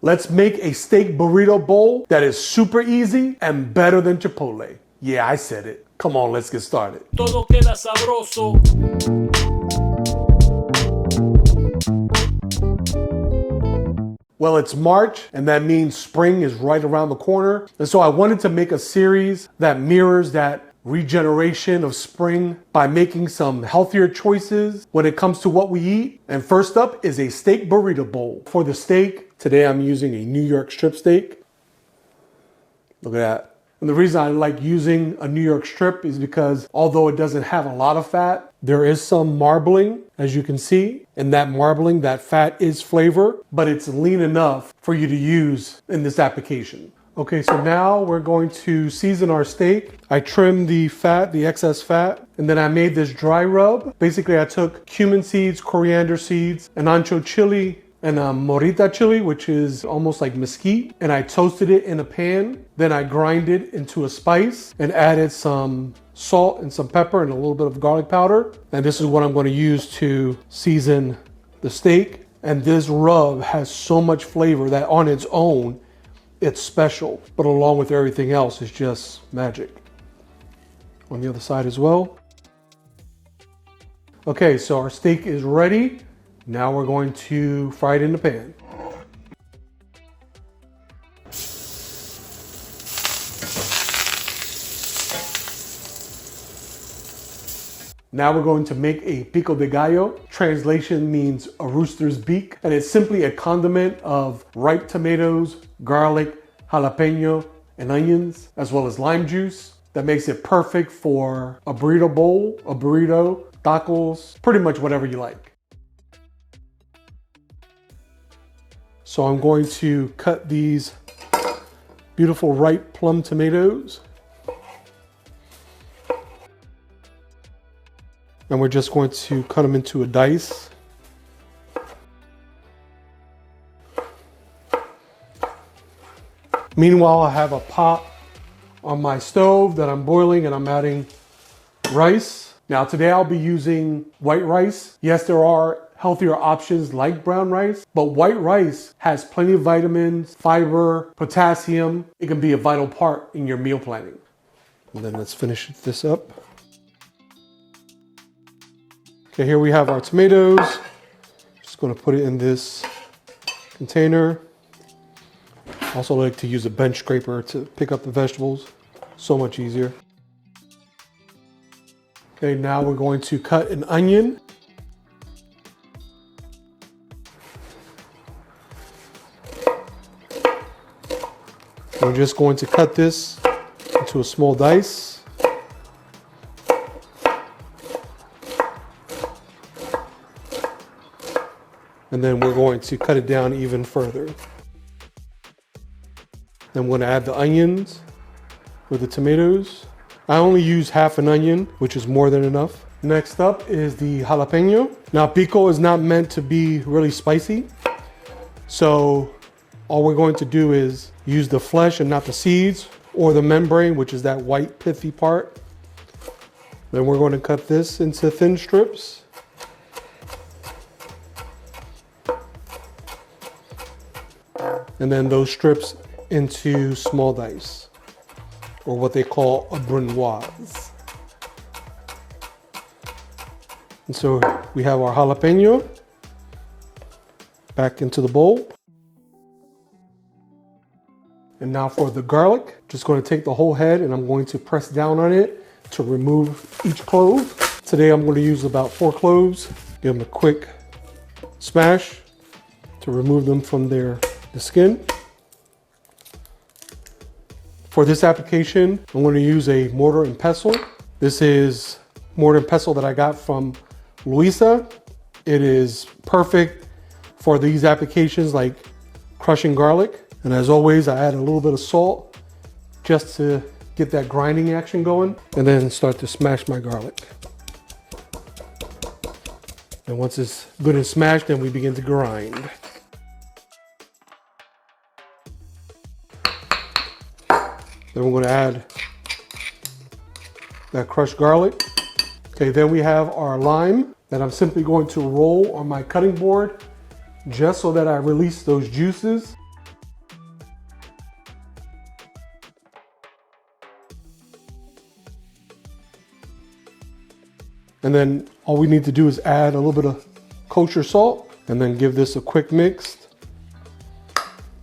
Let's make a steak burrito bowl that is super easy and better than Chipotle. Yeah, I said it. Come on, let's get started. Todo queda sabroso. Well, it's March, and that means spring is right around the corner. And so I wanted to make a series that mirrors that regeneration of spring by making some healthier choices when it comes to what we eat. And first up is a steak burrito bowl. For the steak, today I'm using a New York strip steak. Look at that. And the reason I like using a New York strip is because although it doesn't have a lot of fat, there is some marbling, as you can see. And that marbling, that fat is flavor, but it's lean enough for you to use in this application. Okay, so now we're going to season our steak. I trimmed the fat, the excess fat, and then I made this dry rub. Basically, I took cumin seeds, coriander seeds, an Ancho chili, and a Morita chili, which is almost like mesquite, and I toasted it in a pan. Then I grinded it into a spice and added some salt and some pepper and a little bit of garlic powder. And this is what I'm going to use to season the steak. And this rub has so much flavor that on its own, it's special, but along with everything else, it's just magic. On the other side as well. Okay, so our steak is ready. Now we're going to fry it in the pan. Now we're going to make a pico de gallo. Translation means a rooster's beak, and it's simply a condiment of ripe tomatoes, garlic, jalapeno, and onions, as well as lime juice that makes it perfect for a burrito bowl, a burrito, tacos, pretty much whatever you like. So I'm going to cut these beautiful ripe plum tomatoes. And we're just going to cut them into a dice. Meanwhile, I have a pot on my stove that I'm boiling and I'm adding rice. Now today I'll be using white rice. Yes, there are healthier options like brown rice, but white rice has plenty of vitamins, fiber, potassium. It can be a vital part in your meal planning. And then let's finish this up. Okay, here we have our tomatoes. Just gonna put it in this container. Also like to use a bench scraper to pick up the vegetables. So much easier. Okay, now we're going to cut an onion. We're just going to cut this into a small dice. And then we're going to cut it down even further. Then we're going to add the onions with the tomatoes. I only use half an onion, which is more than enough. Next up is the jalapeno. Now, pico is not meant to be really spicy. So all we're going to do is use the flesh and not the seeds or the membrane, which is that white pithy part. Then we're going to cut this into thin strips. And then those strips into small dice, or what they call a brunoise. And so we have our jalapeno back into the bowl. And now for the garlic, just going to take the whole head and I'm going to press down on it to remove each clove. Today I'm going to use about 4 cloves. Give them a quick smash to remove them from the skin. For this application, I'm going to use a mortar and pestle. This is mortar and pestle that I got from Loisa. It is perfect for these applications like crushing garlic. And as always, I add a little bit of salt just to get that grinding action going, and then start to smash my garlic. And once it's good and smashed, then we begin to grind. Then we're going to add that crushed garlic. Okay, then we have our lime that I'm simply going to roll on my cutting board just so that I release those juices. And then all we need to do is add a little bit of kosher salt and then give this a quick mix.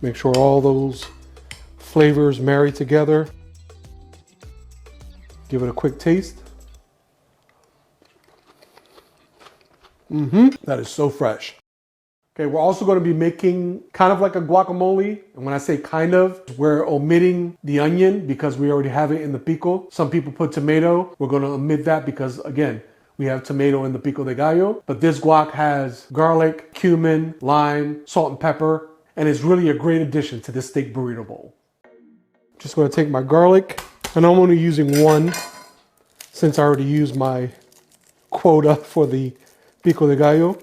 Make sure all those flavors marry together. Give it a quick taste. That is so fresh. Okay, we're also going to be making kind of like a guacamole. And when I say kind of, we're omitting the onion because we already have it in the pico. Some people put tomato. We're going to omit that because, again, we have tomato in the pico de gallo. But this guac has garlic, cumin, lime, salt and pepper, and it's really a great addition to this steak burrito bowl. Just going to take my garlic, and I'm only using one since I already used my quota for the pico de gallo.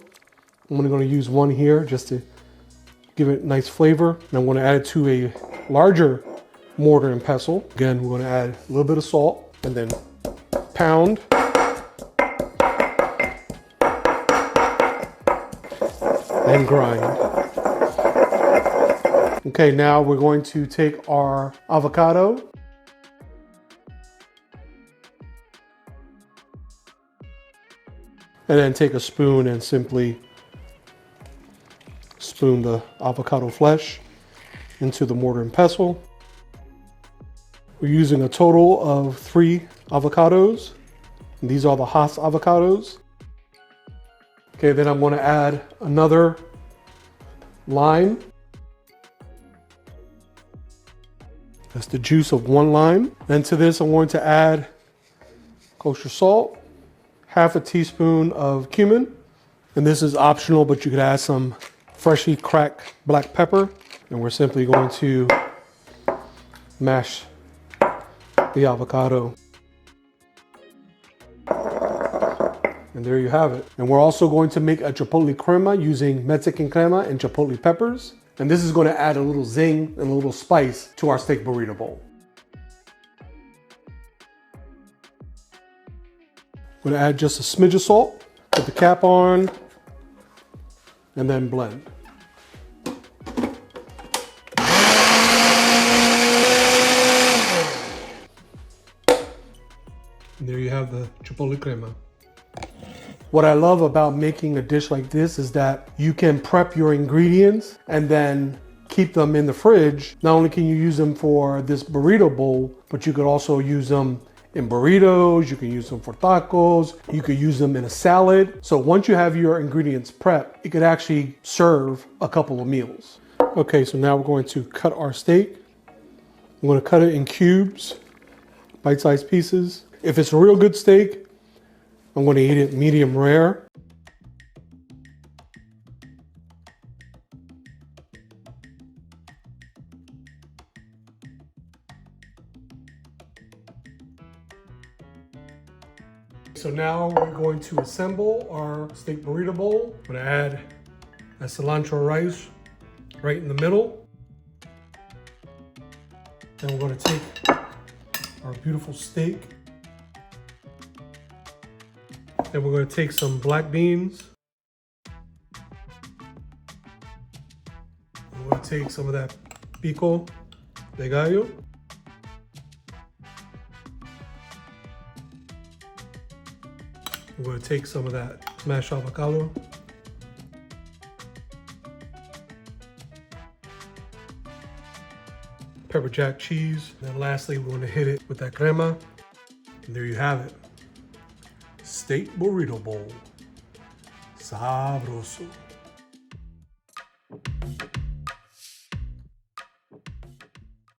I'm only going to use one here just to give it nice flavor. And I'm going to add it to a larger mortar and pestle. Again, we're going to add a little bit of salt and then pound. And grind. Okay, now we're going to take our avocado. And then take a spoon and simply spoon the avocado flesh into the mortar and pestle. We're using a total of 3 avocados. And these are the Haas avocados. Okay, then I'm going to add another lime. That's the juice of 1 lime. Then to this, I'm going to add kosher salt, half a teaspoon of cumin. And this is optional, but you could add some freshly cracked black pepper. And we're simply going to mash the avocado. And there you have it. And we're also going to make a Chipotle crema using Mexican crema and Chipotle peppers. And this is going to add a little zing and a little spice to our steak burrito bowl. I'm going to add just a smidge of salt, put the cap on, and then blend. And there you have the Chipotle crema. What I love about making a dish like this is that you can prep your ingredients and then keep them in the fridge. Not only can you use them for this burrito bowl, but you could also use them in burritos, you can use them for tacos, you could use them in a salad. So once you have your ingredients prepped, it could actually serve a couple of meals. Okay, so now we're going to cut our steak. I'm going to cut it in cubes, bite-sized pieces. If it's a real good steak, I'm going to eat it medium rare. So now we're going to assemble our steak burrito bowl. I'm going to add a cilantro rice right in the middle. Then we're going to take our beautiful steak. Then we're going to take some black beans. We're going to take some of that pico de gallo. We're going to take some of that mashed avocado. Pepper jack cheese. And then lastly, we're going to hit it with that crema. And there you have it. Steak Burrito Bowl. Sabroso.